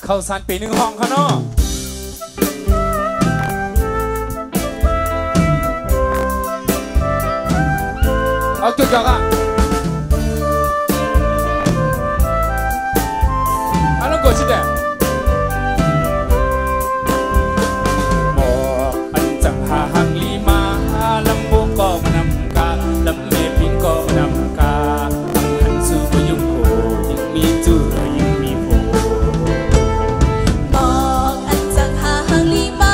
เข้าสารปีหนึ่งห้องเขาเนาะเอาจุดจอกอ่ะเอาแล้วกดชิดเด้บอกอันจังหาหังลีมาลำบุกก็มานำกาลำเมพิงก็มานำกาหันสู่ก็ยุ่งโหยิ่งมีจูยิ่งมีโผบอกอันจังหาหังลีมา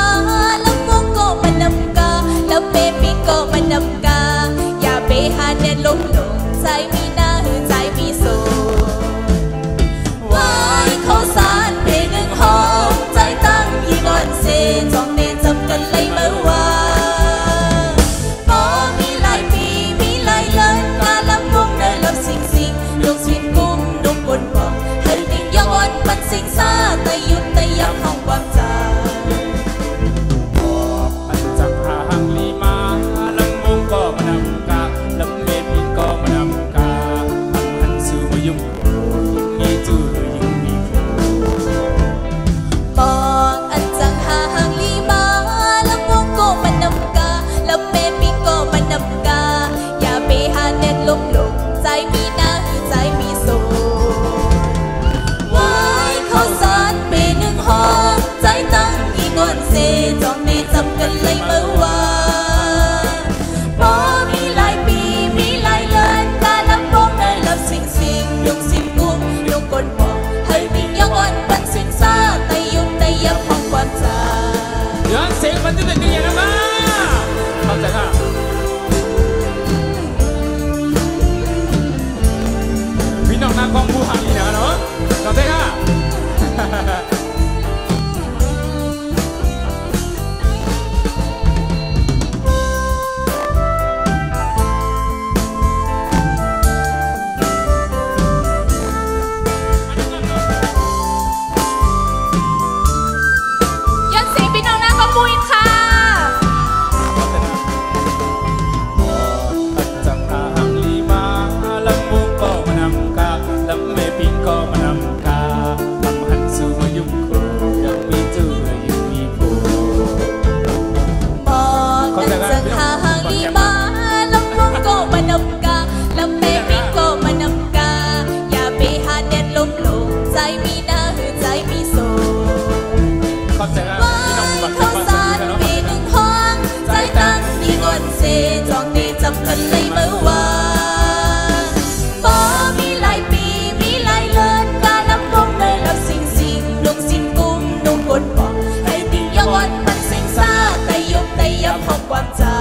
ลำบุกก็มานำกาลำเมพิงก็มานำกาอย่าไปหาเด็ดลงใจมีหน้าหือใจมีโซวายเขาสารเพหนึ่งห้องใจตั้งอีก่อนเซจองเนจำกันเลยเมื่อวานบอกมีหลายปีมีหลายเลินงานลำวงเดินลำสิงสิงลูกสินกุ้มนุ่มบนบอกให้ดิ่งย้อนมันสิงซาแต่หยุดแต่ยับห้องความจาบอกอันจังหาหังลีมาลำบุกก็มานำกาลำเมพิงก็มานำกาหันสู่ก็ยุ่งโหยิ่งมีจูยิ่งมีโผบอกอันจังหาหังลีมาลำวงก็มานำกาลำเมพิงก็มานำกาอย่าไปหาเน็ตลงใจมีหน้าหือใจมีโซวายเขาสารเปหนึ่งห้องใจตั้งอีก่อนเซจองเนจำกันเลยเมื่อวานบอกมีหลายปีมีหลายเลินการลำวงได้รับสิงสิงลุงสิงกุ้งลุงกนบอกให้ดิ่งย้อนมันสิงซาแต่หยุดแต่ยับห้องความจาย้อนเสียงมันจะเป็นยังไงนะมาเข้าใจค่ะพี่น้องนางกองผู้หังนี่นะเนาะเข้าใจค่ะย้อนเสียงพี่น้องนะขอบคุณค่ะอันจังหาหังลีมาลำบุกก็มานำกาลำเมพิงก็มานำกาทำหันสู่มายุ่งโคยังมีจูยังมีโผบอกอันจังหาหังลีมาลำวงก็มานำกาลำเมพิงก็มานำกาอย่าไปหาเด็ดลงใจมีหน้าหือใจมีโซเข้าใจค่ะพี่น้องบัตรเขาสารเปหนึ่งห้องใจตั้งอีก่อนเซจองเนจำกันเลยเมื่อวานบอกมีหลายปีมีหลายเลินการลำวงได้รับสิงสิงลุงสินกุ้มนุ่มบนบอกให้ดิ่งย้อนมันสิงซาแต่ยุบแต่ยับห้องความจา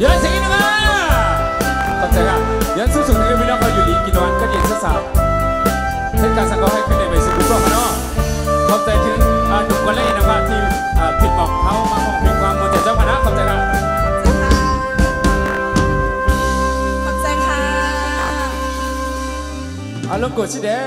ย้อนเสียงนะมาเข้าใจค่ะย้อนสู้สุดที่พี่น้องเขาอยู่ดีกินวันก็เย็นสาวเช่นการสังกัดให้ขึ้นในใบสุขุมก็มาเนาะขอบใจถึงหนุ่มคนเล่นนะครับที่ผิดบอกเขามาของผิดความมันจะเจ้าคณะขอบใจครับขอบใจค่ะเอาลงกดชิเด้